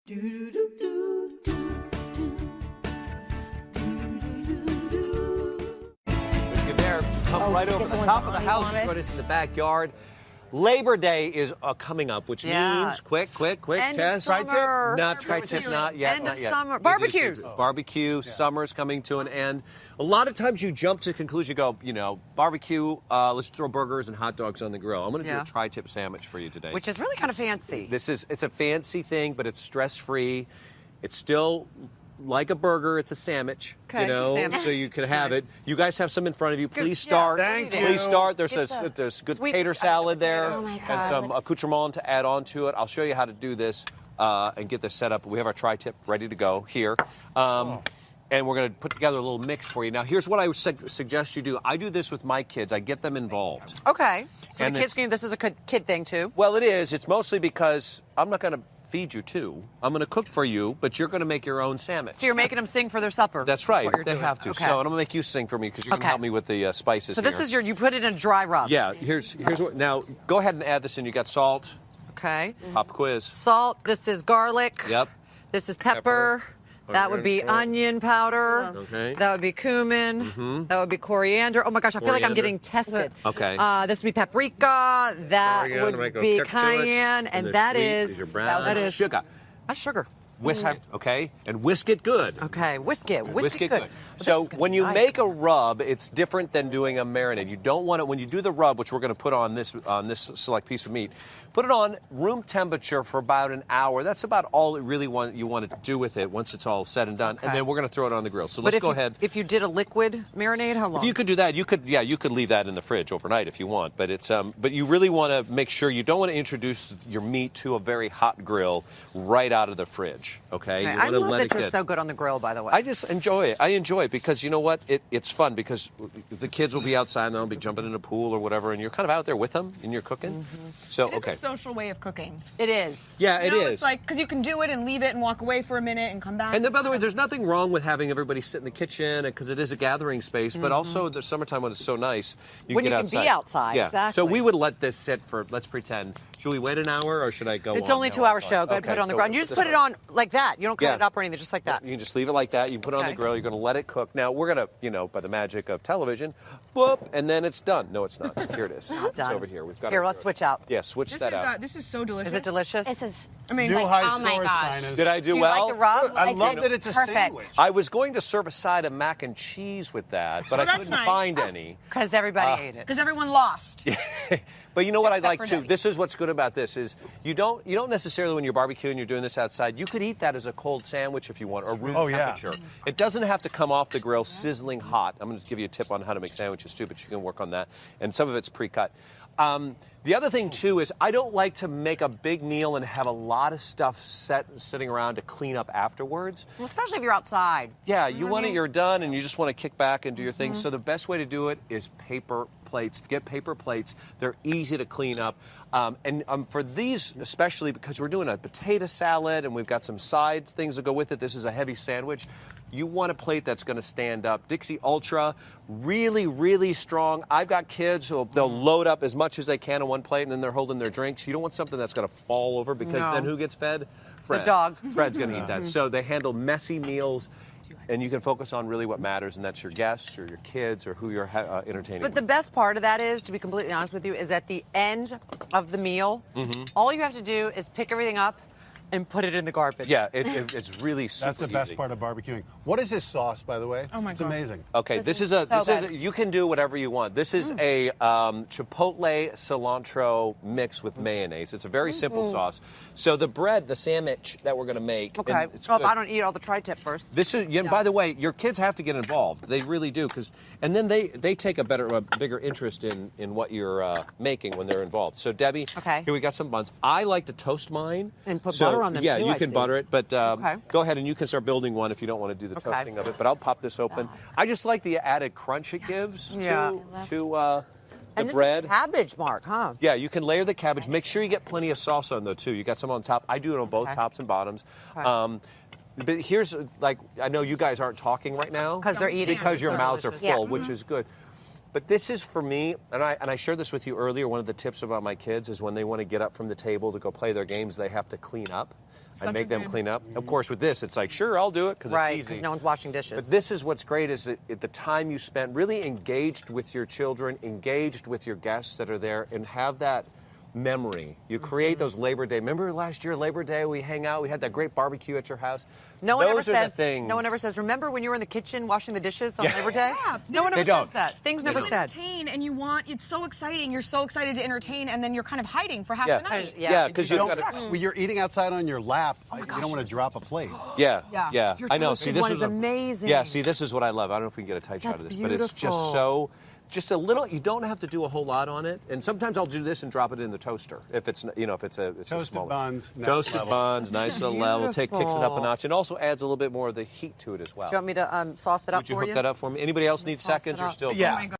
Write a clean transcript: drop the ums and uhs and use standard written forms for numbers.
You're there. Come right over the top of the house. Join us in the backyard. Labor Day is coming up, which means quick End test. of summer. Not tri-tip, not yet. End not of yet. summer. Barbecues. Barbecue. Summer's coming to an end. A lot of times you jump to the conclusion, you go, barbecue, let's throw burgers and hot dogs on the grill. I'm going to do a tri-tip sandwich for you today. Which is really kind of fancy. It's a fancy thing, but it's stress-free. It's still like a burger, it's a sandwich, sandwich. so you can have it. You guys have some in front of you. Please start. Thank you. Please start. There's good tater salad there God, and some accoutrement to add on to it. I'll show you how to do this and get this set up. We have our tri-tip ready to go here. And we're going to put together a little mix for you. Now, here's what I would suggest you do. I do this with my kids. I get them involved. Okay. So And the kids can, this is a kid thing too? Well, it is. It's mostly because I'm not going to feed you too. I'm going to cook for you, but you're going to make your own sandwich. So you're making them sing for their supper? That's right. What you're They doing. have to. Okay. So I'm going to make you sing for me because you're going to help me with the spices So this here. is you put it in a dry rub. Yeah, here's what. Now, go ahead and add this in. You got salt. Okay. Pop quiz. Salt. This is garlic. Yep. This is pepper. That would be onion powder. Okay. That would be cumin. That would be coriander. Oh my gosh, I feel like I'm getting tested. Okay. This would be paprika. That would be cayenne, and that is sugar. That's sugar. Whisk it, okay? And whisk it good. Okay, whisk it good. Good. So when you make a rub, it's different than doing a marinade. You don't want it when you do the rub, which we're going to put on this select piece of meat. Put it on room temperature for about an hour. That's about all you want to do with it once it's all said and done. And then we're going to throw it on the grill. So let's go ahead. If you did a liquid marinade, how long? If you could do that, you could leave that in the fridge overnight if you want. But it's but you really want to make sure you don't want to introduce your meat to a very hot grill right out of the fridge. Okay. I love that you're so good on the grill, by the way. I just enjoy it. I enjoy it because you know what? It's fun because the kids will be outside and they'll be jumping in a pool or whatever, and you're kind of out there with them and you're cooking. So It's a social way of cooking. It is. Yeah, it is. It's like, because you can do it and leave it and walk away for a minute and come back. And then, by the way, there's nothing wrong with having everybody sit in the kitchen because it is a gathering space, but also the summertime when it's so nice, you When get you outside. can be outside, Yeah. exactly. So we would let this sit for, let's pretend, should we wait an hour or should I go It's on only a now? 2-hour show. Go ahead and put it on the grill. And you just put it on like that. You don't cut it up or anything, just like that. You can just leave it like that. You put it on the grill. You're going to let it cook. Now, we're going to, by the magic of television, whoop, and then it's done. No, it's not. Here it is. It's done. over here. We've got Here, it. let's switch out. Yeah, switch that out. This is so delicious. Is it delicious? This is. I mean, New like, high oh my scores, gosh. finest. Did I do you well? like the rub? I love that it's a Perfect. sandwich. I was going to serve a side of mac and cheese with that, but I that's couldn't nice. find any. Because everybody ate it. because everyone lost. But you know what I Except like for too? Debbie. This is what's good about this is you don't necessarily when you're barbecuing, you're doing this outside, you could eat that as a cold sandwich if you want, or room temperature. It doesn't have to come off the grill sizzling hot. I'm going to give you a tip on how to make sandwiches too, but you can work on that. And some of it's pre-cut. The other thing too is I don't like to make a big meal and have a lot of stuff sitting around to clean up afterwards. Well, especially if you're outside. Yeah, you're done and you just want to kick back and do your thing. So the best way to do it is paper plates. Get paper plates. They're easy to clean up. And for these, especially because we're doing a potato salad and we've got some sides, things that go with it. This is a heavy sandwich. You want a plate that's going to stand up. Dixie Ultra, really, really strong. I've got kids who they'll load up as much as they can on one plate and then they're holding their drinks. You don't want something that's going to fall over because then who gets fed? Fred. The dog. Fred's going to eat that. So they handle messy meals. And you can focus on really what matters, and that's your guests or your kids or who you're entertaining. But the best part of that is, to be completely honest with you, is at the end of the meal, all you have to do is pick everything up and put it in the garbage. Yeah, it's really super That's the best easy. part of barbecuing. What is this sauce, by the way? Oh my It's God. amazing. Okay, this is you can do whatever you want. This is a chipotle cilantro mix with mayonnaise. It's a very simple sauce. So the bread, the sandwich that we're going to make. Okay. and it's Oh, if good. I don't eat all the tri-tip first. This is, by the way, your kids have to get involved. They really do, and then they take a bigger interest in what you're making when they're involved. So Debbie, here we got some buns. I like to toast mine And put butter on them, Yeah, too, you I can see. butter it, but go ahead and you can start building one if you don't want to do the toasting of it. But I'll pop this open. I just like the added crunch it gives to the And bread. This is cabbage, Mark, huh? Yeah, you can layer the cabbage. Make sure you get plenty of salsa on though too. You got some on top. I do it on both tops and bottoms. But here's I know you guys aren't talking right now Because they're eating. because your So mouths are delicious. full, which is good. But this is for me, and I shared this with you earlier. One of the tips about my kids is when they want to get up from the table to go play their games, they have to clean up. I make them clean up. Of course, with this, it's like, sure, I'll do it because it's easy. Right, because no one's washing dishes. But this is what's great is that the time you spent really engaged with your children, engaged with your guests that are there, and have that memory. You create those Labor Day. Remember last year, Labor Day, we hang out, we had that great barbecue at your house. No one ever Those are the says. things. No one ever says. Remember when you were in the kitchen washing the dishes on Labor Day? Yeah, no one they ever don't. says that. Things never don't. said. Entertain, and you want, it's so exciting. You're so excited to entertain, and then you're kind of hiding for half the night. Yeah, because You you've don't, got to. when you're eating outside on your lap, you don't want to drop a plate. Yeah. Yeah. Your I know. toasted See, this one is is amazing. Yeah. See, this is what I love. I don't know if we can get a tight shot That's of this, but it's just beautiful. so. Just a little. You don't have to do a whole lot on it. And sometimes I'll do this and drop it in the toaster if it's if it's a Toasted small buns, next Toasted level. buns, nice and level. Kicks it up a Beautiful. notch, and also adds a little bit more of the heat to it as well. Do you want me to sauce it up Would you for hook you? that up for me? Anybody else need sauce it seconds or up. still? Yeah. Oh my God.